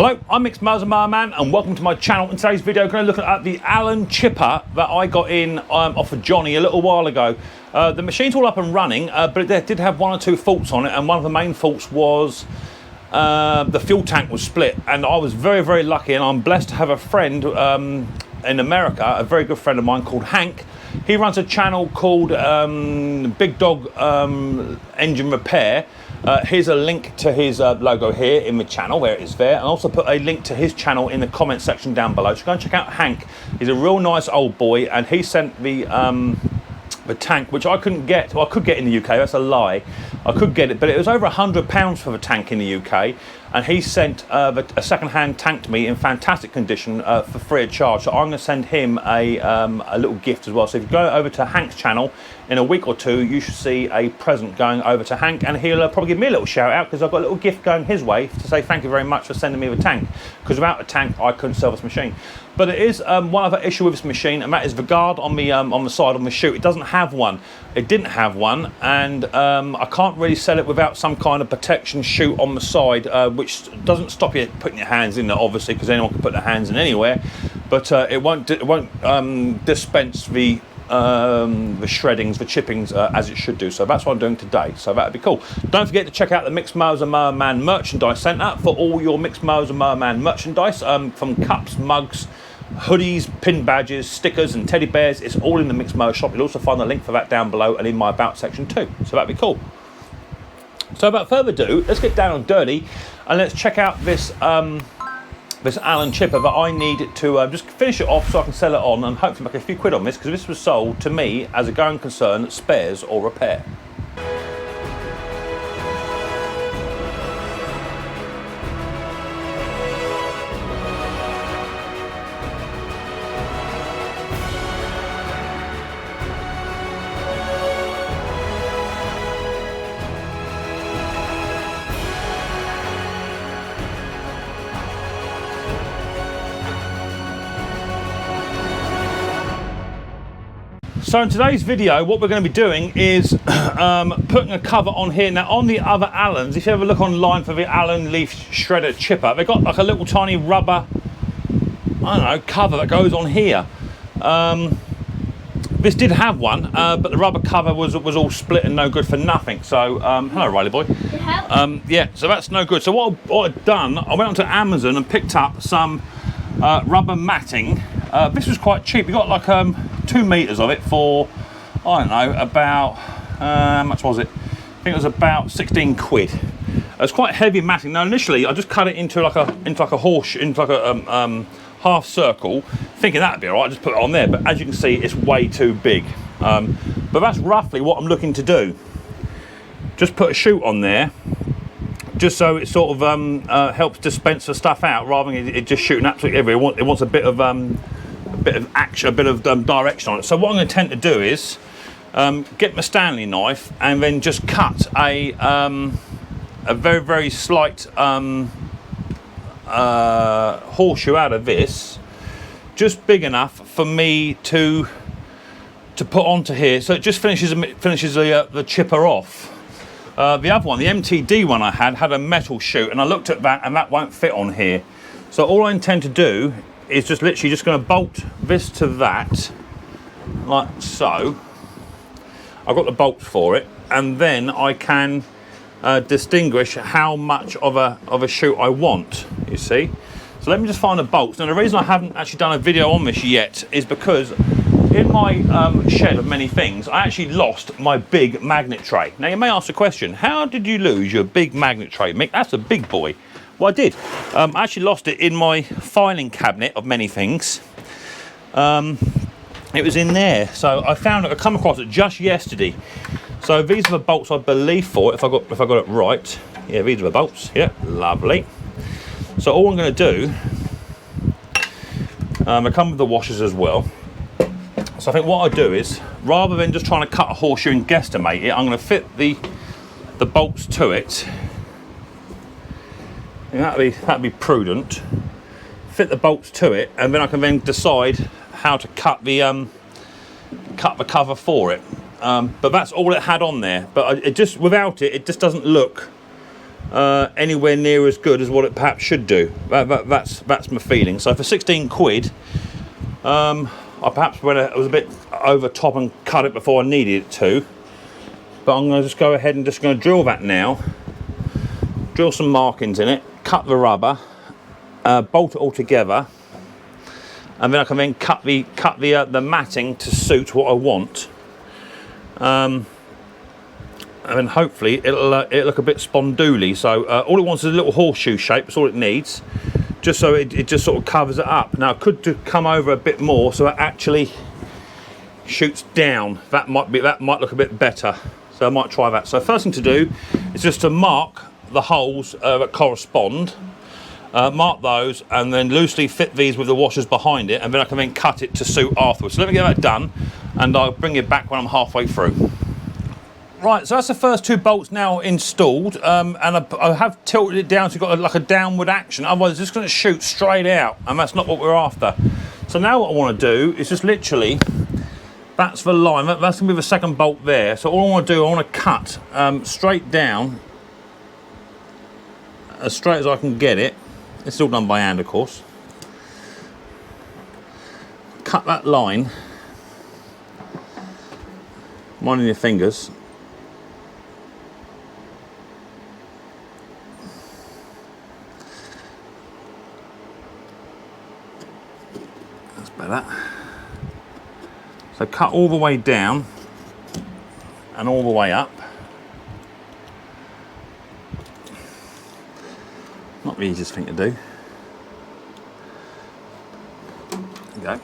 Hello, I'm Micks Mowers and welcome to my channel. In today's video, I'm going to look at the Allen chipper that I got in off of Johnny a little while ago. The machine's all up and running, but it did have one or two faults on it, and one of the main faults was the fuel tank was split. And I was very, very lucky, and I'm blessed to have a friend in America, a very good friend of mine called Hank. He runs a channel called Big Dog Engine Repair. Here's a link to his logo here in the channel where it is there, and also put a link to his channel in the comment section down below. So go and check out Hank. He's a real nice old boy, and he sent the tank, which I couldn't get. Well, I could get in the UK, that's a lie. I could get it, but it was over £100 for the tank in the UK, and he sent a second-hand tank to me in fantastic condition for free of charge. So I'm going to send him a little gift as well. So if you go over to Hank's channel, in a week or two, you should see a present going over to Hank, and he'll probably give me a little shout out because I've got a little gift going his way to say thank you very much for sending me the tank, because without the tank I couldn't sell this machine. But it is one other issue with this machine, and that is the guard on the side on the chute. It doesn't have one. It didn't have one, and I can't really sell it without some kind of protection chute on the side, which doesn't stop you putting your hands in there, obviously, because anyone can put their hands in anywhere. But it won't dispense the shreddings, the chippings as it should do. So that's what I'm doing today. So that'd be cool. Don't forget to check out the Micks Mowers and Mower Man merchandise centre for all your Micks Mowers and Mower Man merchandise, from cups, mugs, hoodies, pin badges, stickers and teddy bears. It's all in the Micks Mowers shop. You'll also find the link for that down below and in my about section too. So that'd be cool. So without further ado, let's get down and dirty and let's check out this this Allen chipper that I need to just finish it off so I can sell it on and hopefully make a few quid on this, because this was sold to me as a going concern, spares or repair. So in today's video, what we're going to be doing is putting a cover on here. Now on the other Allens, if you ever look online for the Allen leaf shredder chipper, they've got like a little tiny rubber, I don't know, cover that goes on here. This did have one, but the rubber cover was all split and no good for nothing. So, hello Riley boy. Yeah, so that's no good. So what I've done, I went onto Amazon and picked up some rubber matting. This was quite cheap. We got like 2 meters of it for, I don't know, about how much was it? I think it was about 16 quid. It's quite heavy matting. Now initially I just cut it into like a half circle, thinking that'd be alright. Just put it on there, but as you can see, it's way too big. But that's roughly what I'm looking to do. Just put a chute on there, just so it sort of helps dispense the stuff out rather than it just shooting absolutely everywhere. It wants a bit of action, a bit of direction on it. So what I'm going to tend to do is get my Stanley knife and then just cut a very, very slight horseshoe out of this, just big enough for me to put onto here, so it just finishes the chipper off. The other one, the MTD one I had a metal chute, and I looked at that and that won't fit on here. So all I intend to do is just literally just going to bolt this to that, like so. I've got the bolts for it, and then I can distinguish how much of a chute I want, you see. So let me just find the bolts. Now the reason I haven't actually done a video on this yet is because in my shed of many things, I actually lost my big magnet tray. Now you may ask the question, how did you lose your big magnet tray, Mick? That's a big boy. Well, I did. I actually lost it in my filing cabinet of many things. It was in there. So I found it, I come across it just yesterday. So these are the bolts I believe for it, if I got it right. Yeah, these are the bolts. Yeah, lovely. So all I'm going to do, they come with the washers as well. So I think what I do is, rather than just trying to cut a horseshoe and guesstimate it, I'm going to fit the bolts to it. That'd be prudent. Fit the bolts to it, and then I can then decide how to cut the cover for it. But that's all it had on there. But it just, without it, it just doesn't look anywhere near as good as what it perhaps should do. That's my feeling. So for 16 quid, I perhaps went it was a bit over top and cut it before I needed it to. But I'm going to just go ahead and just going to drill that now. Drill some markings in it, cut the rubber, bolt it all together, and then I can then cut the matting to suit what I want. And then hopefully it'll look a bit spondooly. So all it wants is a little horseshoe shape. That's all it needs, just so it just sort of covers it up. Now I could come over a bit more so it actually shoots down. That might look a bit better. So I might try that. So first thing to do is just to mark the holes that correspond. Mark those and then loosely fit these with the washers behind it, and then I can then cut it to suit afterwards. So let me get that done and I'll bring it back when I'm halfway through. Right, so that's the first 2 bolts now installed, and I have tilted it down so you've got like a downward action, otherwise it's just going to shoot straight out, and that's not what we're after. So now what I want to do is just literally, that's the line, that's going to be the second bolt there. So all I want to do, I want to cut straight down, as straight as I can get it. It's all done by hand, of course. Cut that line, minding your fingers. That's better. So cut all the way down and all the way up. Not the easiest thing to do. There you go.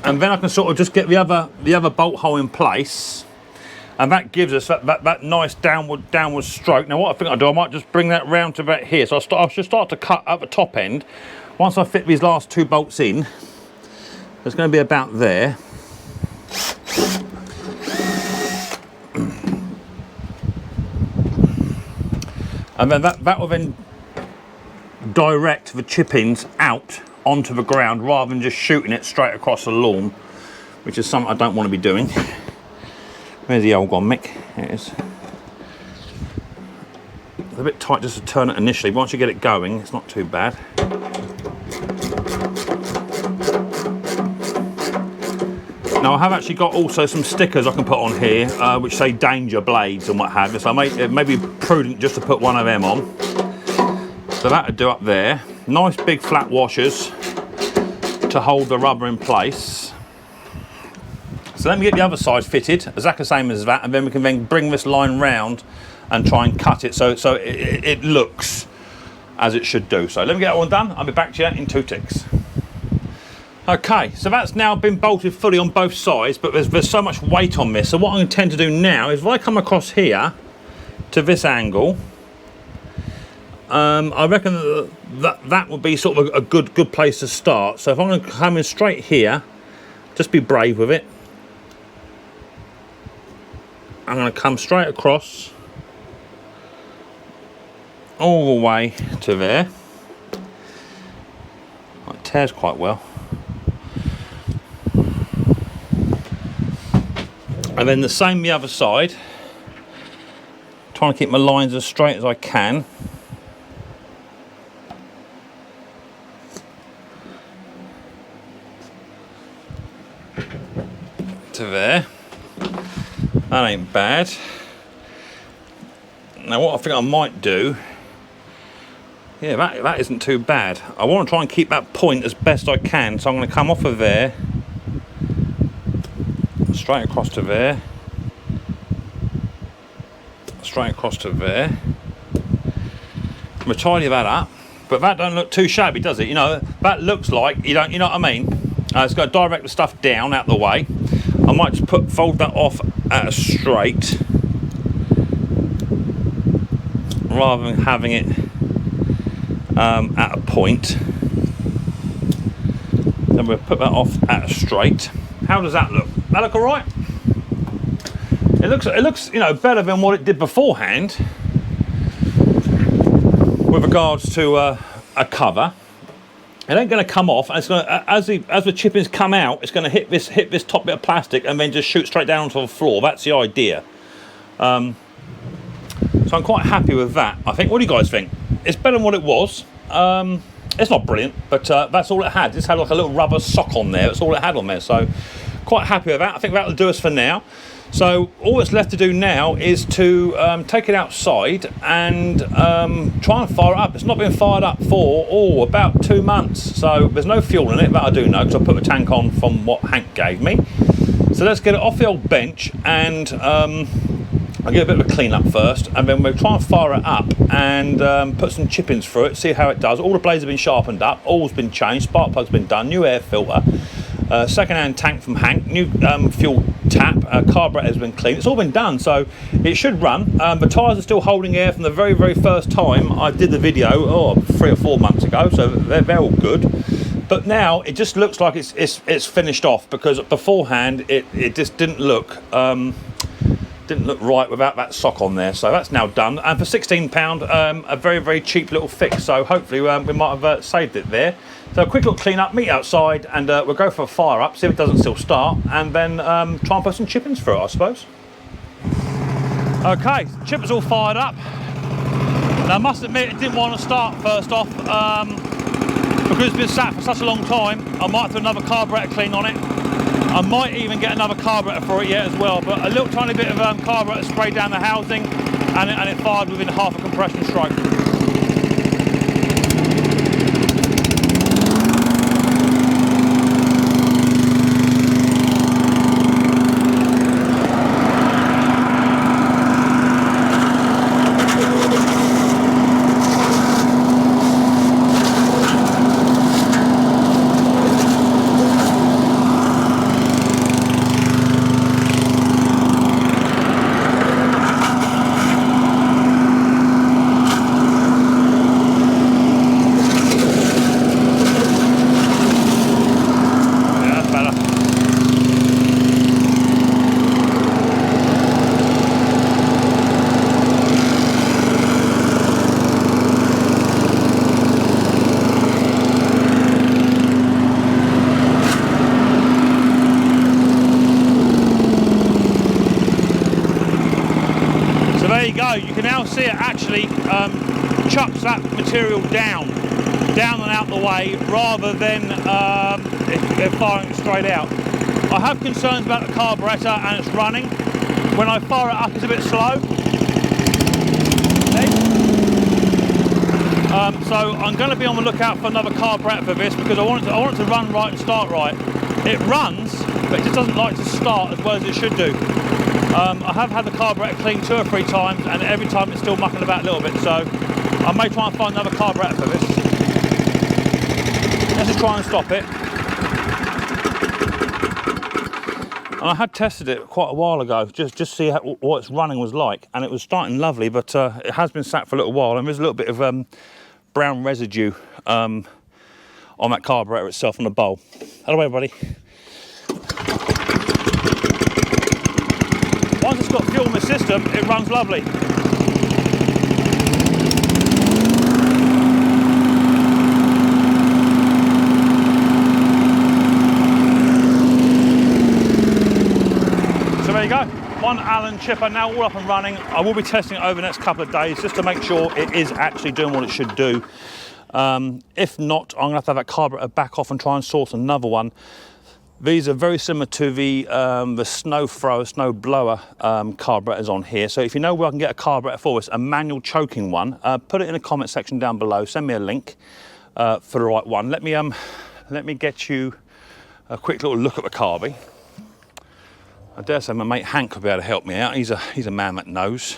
And then I can sort of just get the other bolt hole in place, and that gives us that nice downward stroke. Now what I think I'll do, I might just bring that round to about here. So I should start to cut at the top end. Once I fit these last 2 bolts in, it's going to be about there. And then that will then direct the chip-ins out onto the ground rather than just shooting it straight across the lawn, which is something I don't want to be doing. Where's the old gone, Mick? Here it is. It's a bit tight just to turn it initially, but once you get it going, it's not too bad. Now I have actually got also some stickers I can put on here which say danger blades and what have you, so it may be prudent just to put one of them on. So that would do up there. Nice big flat washers to hold the rubber in place. So let me get the other side fitted, exactly the same as that, and then we can then bring this line round and try and cut it so it looks as it should do. So let me get that one done. I'll be back to you in 2 ticks. Okay, so that's now been bolted fully on both sides, but there's so much weight on this. So what I intend to do now is if I come across here to this angle, I reckon that would be sort of a good place to start. So if I'm going to come in straight here, just be brave with it. I'm going to come straight across all the way to there. It tears quite well. And then the same the other side. Trying to keep my lines as straight as I can. To there. That ain't bad. Now what I think I might do, yeah, that isn't too bad. I want to try and keep that point as best I can, so I'm going to come off of there, straight across to there, straight across to there. I'm going to tidy that up, but that don't look too shabby, does it? You know, that looks like, you know what I mean? It's got to direct the stuff down out the way. I might just fold that off at a straight, rather than having it at a point. Then we'll put that off at a straight. How does that look? That look all right? It looks, you know, better than what it did beforehand with regards to a cover. It ain't going to come off, and it's going to, as the chippings come out, it's going to hit this top bit of plastic and then just shoot straight down onto the floor. That's the idea. So I'm quite happy with that. I think, what do you guys think? It's better than what it was. It's not brilliant, but that's all it had. This had like a little rubber sock on there. That's all it had on there. So quite happy with that. I think that'll do us for now. So all that's left to do now is to take it outside and try and fire it up. It's not been fired up for about 2 months. So there's no fuel in it, that I do know, because I put the tank on from what Hank gave me. So let's get it off the old bench, and I'll give it a bit of a clean up first, and then we'll try and fire it up and put some chip-ins through it, see how it does. All the blades have been sharpened up, oil's been changed, spark plug's been done, new air filter, second-hand tank from Hank, new fuel tap, carburetor has been cleaned. It's all been done, so it should run. The tyres are still holding air from the very, very first time I did the video, 3 or 4 months ago, so they're all good. But now it just looks like it's finished off, because beforehand it just didn't look right without that sock on there. So that's now done, and for £16 a very, very cheap little fix. So hopefully we might have saved it there. So a quick little clean up, meet outside, and we'll go for a fire up, see if it doesn't still start, and then try and put some chip-ins through it, I suppose. Okay, chipper's all fired up. Now I must admit it didn't want to start first off, because it's been sat for such a long time. I might do another carburetor clean on it. I might even get another carburetor for it yet as well, but a little tiny bit of carburetor sprayed down the housing, and it fired within half a compression stroke. You can now see it actually chucks that material down and out the way, rather than it firing it straight out. I have concerns about the carburetor, and it's running. When I fire it up, it's a bit slow. So I'm going to be on the lookout for another carburetor for this, because I want it to run right and start right. It runs, but it just doesn't like to start as well as it should do. I have had the carburetor cleaned 2 or 3 times, and every time it's still mucking about a little bit, so I may try and find another carburetor for this. Let's just try and stop it. And I had tested it quite a while ago, just see what its running was like, and it was starting lovely, but it has been sat for a little while, and there's a little bit of brown residue on that carburetor itself on the bowl. Hello everybody. Once it's got fuel in the system, it runs lovely. So there you go, one Allen chipper now all up and running. I will be testing it over the next couple of days just to make sure it is actually doing what it should do. If not, I'm going to have that carburetor back off and try and source another one. These are very similar to the snow thrower, snow blower carburetors on here. So if you know where I can get a carburetor for us, a manual choking one, put it in the comment section down below. Send me a link for the right one. Let me get you a quick little look at the carby. I dare say my mate Hank will be able to help me out. He's a man that knows.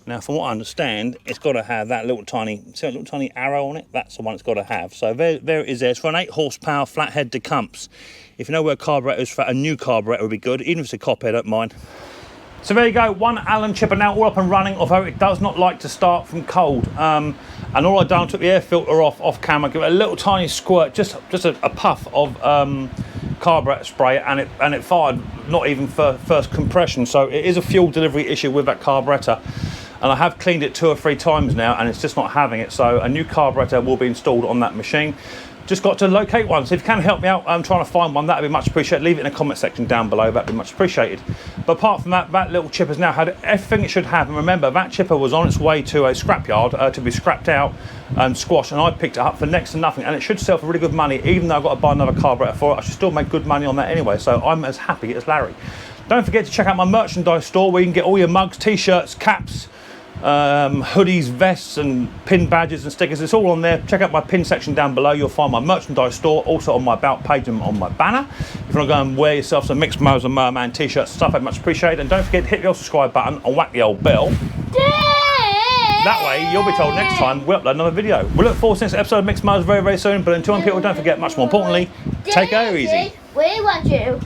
Now, from what I understand, it's got to have that little tiny, see that little tiny arrow on it? That's the one it's got to have. So there it is there. It's for an 8 horsepower flathead decumps. If you know where a carburetor is for a new carburetor would be good, even if it's a copper, I don't mind. So there you go, one Allen chipper now all up and running, although it does not like to start from cold. And all I've done, I took the air filter off camera, give it a little tiny squirt, just a puff of carburetor spray, and it fired not even for first compression. So it is a fuel delivery issue with that carburetor. and I have cleaned it 2 or 3 times now, and it's just not having it. So a new carburetor will be installed on that machine. Just got to locate one. So if you can help me out, I'm trying to find one. That'd be much appreciated. Leave it in the comment section down below. That'd be much appreciated. But apart from that, that little chipper's now had everything it should have. And remember, that chipper was on its way to a scrapyard to be scrapped out and squashed, and I picked it up for next to nothing. And it should sell for really good money, even though I've got to buy another carburetor for it. I should still make good money on that anyway. So I'm as happy as Larry. Don't forget to check out my merchandise store where you can get all your mugs, t-shirts, caps, hoodies, vests and pin badges and stickers. It's all on there. Check out my pin section down below. You'll find my merchandise store also on my about page and on my banner. If you want to go and wear yourself some Micks Mowers and Merman t-shirts and stuff, I'd much appreciate it. And don't forget to hit the old subscribe button and whack the old bell. That way you'll be told next time we upload another video. We look forward to this episode of Micks Mowers very, very soon. But until then, people, don't forget, much more importantly, take care easy. We want you